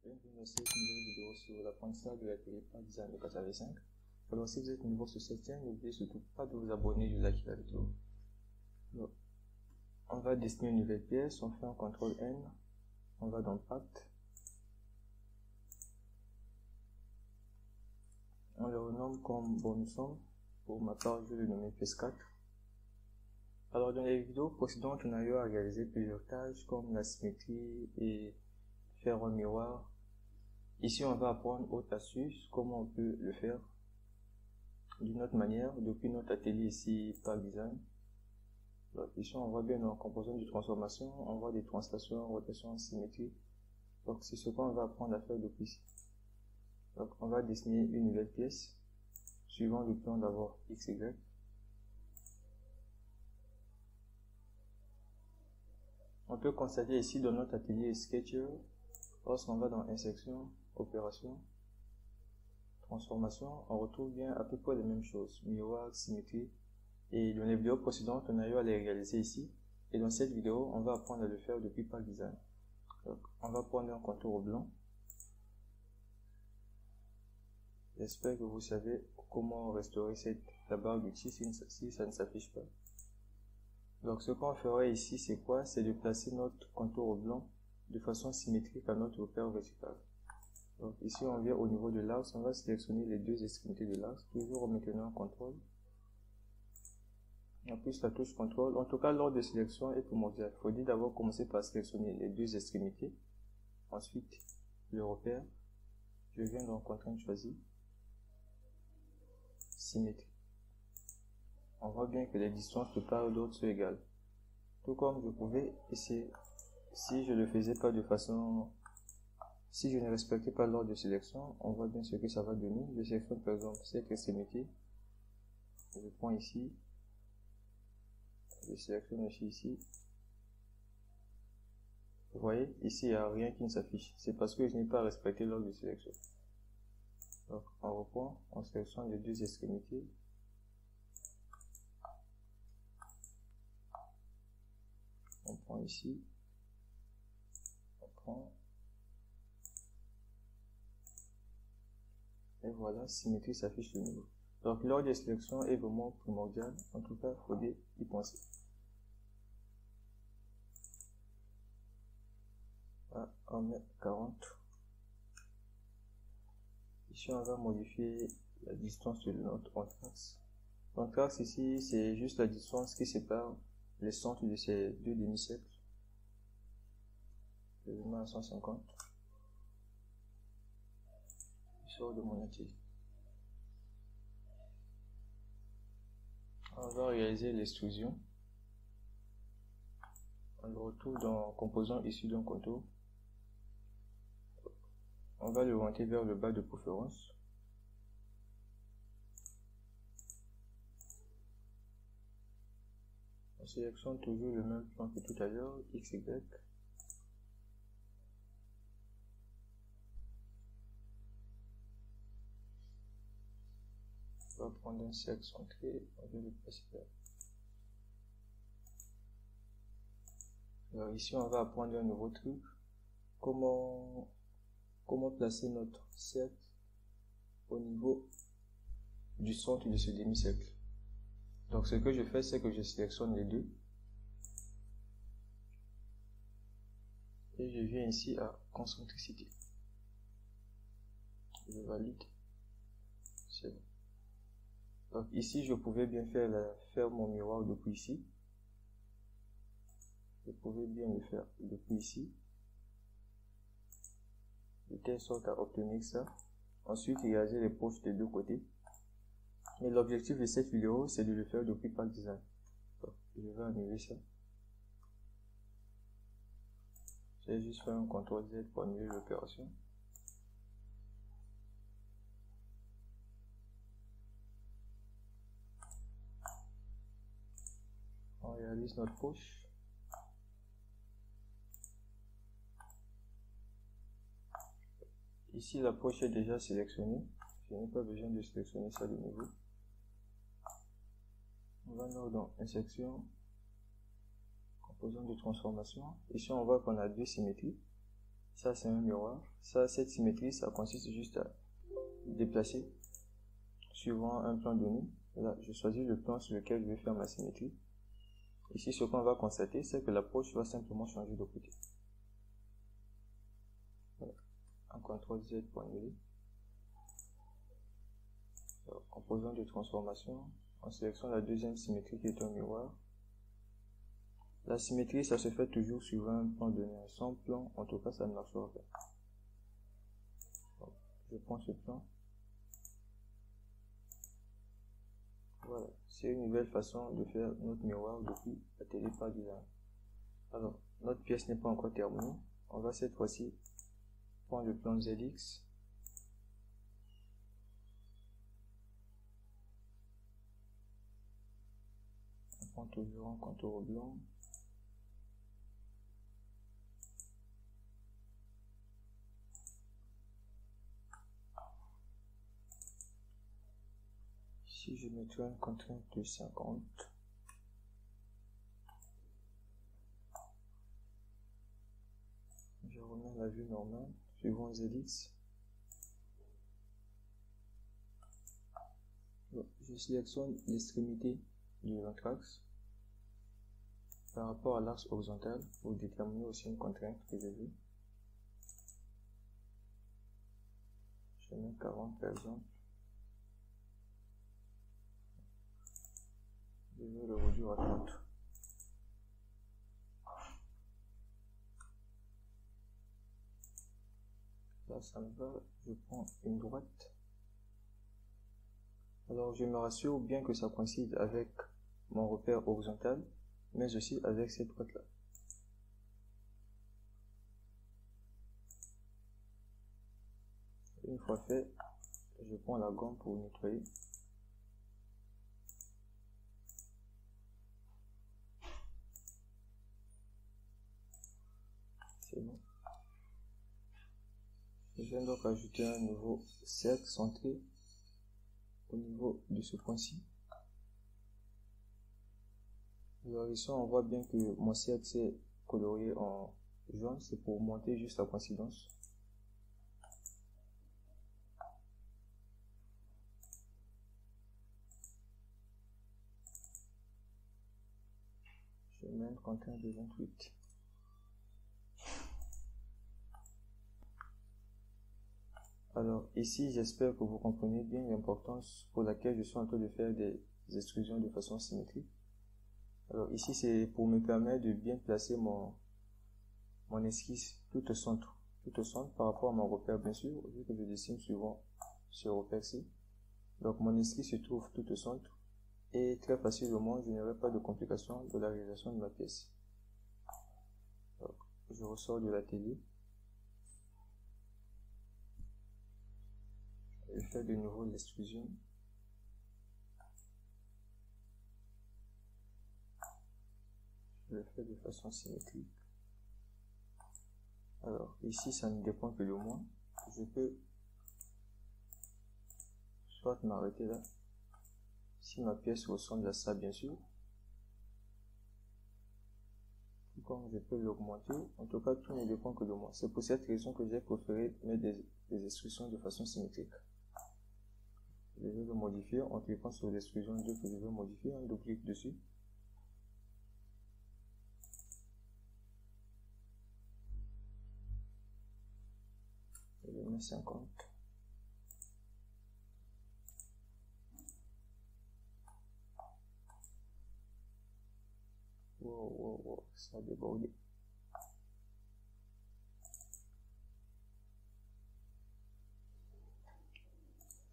Bienvenue dans cette nouvelle vidéo sur l'apprentissage de la télé par design de 4v5. Alors si vous êtes nouveau sur cette chaîne, n'oubliez surtout pas de vous abonner et de liker la vidéo. Alors, on va dessiner une nouvelle pièce, on fait un CTRL N, on va dans Path, on le renomme comme bonus somme. Pour ma part, je vais le nommer pièce 4. Alors dans les vidéos précédentes, on a eu à réaliser plusieurs tâches comme la symétrie et faire un miroir. Ici, on va apprendre autre astuce, comment on peut le faire d'une autre manière depuis notre atelier ici par design. Donc ici, on voit bien nos composants de transformation, on voit des translations, rotations, symétrie. Donc c'est ce qu'on va apprendre à faire depuis ici. Donc on va dessiner une nouvelle pièce suivant le plan d'abord XY. On peut constater ici dans notre atelier Sketcher, lorsqu'on va dans Insertion, Opération, Transformation, on retrouve bien à peu près les mêmes choses, miroir, symétrie. Et dans les vidéos précédentes, on a eu à les réaliser ici. Et dans cette vidéo, on va apprendre à le faire depuis Path Design. Donc, on va prendre un contour blanc. J'espère que vous savez comment restaurer la barre d'outils si ça ne s'affiche pas. Donc ce qu'on ferait ici, c'est quoi? C'est de placer notre contour blanc de façon symétrique à notre repère vertical. Donc ici, on vient au niveau de l'axe, on va sélectionner les deux extrémités de l'axe, toujours en maintenant un contrôle. En plus, la touche contrôle, en tout cas, l'ordre de sélection est primordial. Il faut d'abord commencer par sélectionner les deux extrémités. Ensuite, le repère. Je viens dans contrainte choisie. Symétrie. On voit bien que les distances de part et d'autre sont égales. Tout comme je pouvais essayer, si je ne le faisais pas de façon, si je ne respectais pas l'ordre de sélection, on voit bien ce que ça va donner. Je sélectionne par exemple cette extrémité. Je prends ici. Je sélectionne aussi ici. Vous voyez, ici il n'y a rien qui ne s'affiche. C'est parce que je n'ai pas respecté l'ordre de sélection. Donc on reprend, on sélectionne les deux extrémités. On prend ici. On prend. Et voilà, symétrie s'affiche de nouveau. Donc l'ordre de sélection est vraiment primordial. En tout cas, il faut y penser. Voilà, on met 40. Ici, on va modifier la distance de notre axe. Notre axe ici, c'est juste la distance qui sépare les centres de ces deux demi-cercles. Je le mets à 150. Je sors de mon atelier. On va réaliser l'extrusion. On le retrouve dans composant issu d'un contour. On va le orienter vers le bas de préférence. On sélectionne toujours le même plan que tout à l'heure, XY. On va prendre un cercle centré, on va le placer là. Alors ici, on va apprendre un nouveau truc. Comment placer notre cercle au niveau du centre de ce demi-cercle. Donc ce que je fais, c'est que je sélectionne les deux. Et je viens ici à concentricité. Je valide. C'est bon. Donc ici, je pouvais bien faire mon miroir depuis ici. Je pouvais bien le faire depuis ici. De telle sorte à obtenir ça. Ensuite, réaliser les poches des deux côtés. Mais l'objectif de cette vidéo, c'est de le faire depuis Path Design. Donc, je vais annuler ça. Je vais juste faire un CTRL Z pour annuler l'opération. On réalise notre poche. Ici, la poche est déjà sélectionnée. Je n'ai pas besoin de sélectionner ça de nouveau. On va dans Insertion, Composant de transformation. Ici, on voit qu'on a deux symétries. Ça c'est un miroir. Ça, cette symétrie, ça consiste juste à déplacer suivant un plan donné. Là, je choisis le plan sur lequel je vais faire ma symétrie. Ici, ce qu'on va constater, c'est que l'approche va simplement changer de côté. Voilà. Un CTRL Z pour annuler. Composant de transformation, on sélectionne la deuxième symétrie qui est un miroir. La symétrie, ça se fait toujours sur un plan donné. Sans plan, en tout cas, ça ne marchera pas. Donc, je prends ce plan. Voilà, c'est une nouvelle façon de faire notre miroir depuis Atelier Par Design. Alors, notre pièce n'est pas encore terminée. On va cette fois-ci prendre le plan ZX. On prend toujours un contour blanc. Ici, je mettrai une contrainte de 50. Je remets la vue normale, suivant ZX. Bon, je sélectionne l'extrémité de notre axe par rapport à l'axe horizontal pour déterminer aussi une contrainte que je veux. Je mets 40 par exemple. Je vais le réduire à 30. Là, ça me va. Je prends une droite. Alors, je me rassure bien que ça coïncide avec mon repère horizontal, mais aussi avec cette droite-là. Une fois fait, je prends la gomme pour nettoyer. C'est bon. Je viens donc ajouter un nouveau cercle centré au niveau de ce point-ci. Alors ici, on voit bien que mon cercle s'est colorié en jaune, c'est pour monter juste la coïncidence. Je mets une contrainte de 28. Alors ici, j'espère que vous comprenez bien l'importance pour laquelle je suis en train de faire des extrusions de façon symétrique. Alors ici, c'est pour me permettre de bien placer mon esquisse tout au centre par rapport à mon repère, bien sûr, vu que je dessine souvent ce repère-ci. Donc mon esquisse se trouve tout au centre et très facilement, je n'aurai pas de complications de la réalisation de ma pièce. Donc, je ressors de l'atelier. Je fais de nouveau l'extrusion. Je le fais de façon symétrique. Alors ici, ça ne dépend que de moi. Je peux soit m'arrêter là, si ma pièce ressemble à ça, bien sûr. Comme je peux l'augmenter, en tout cas, tout ne dépend que de moi. C'est pour cette raison que j'ai préféré mettre des extrusions de façon symétrique. Je vais le modifier en cliquant sur l'extrusion 2 que je veux modifier, un double clic dessus. Je vais mettre 50. Wow, ça a débordé.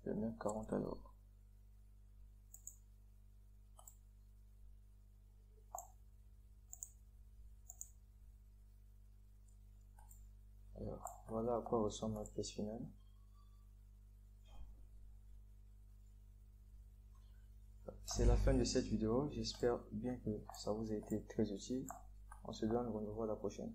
Je vais mettre 40 alors. Alors, voilà à quoi ressemble ma pièce finale. C'est la fin de cette vidéo. J'espère bien que ça vous a été très utile. On se donne rendez-vous à la prochaine.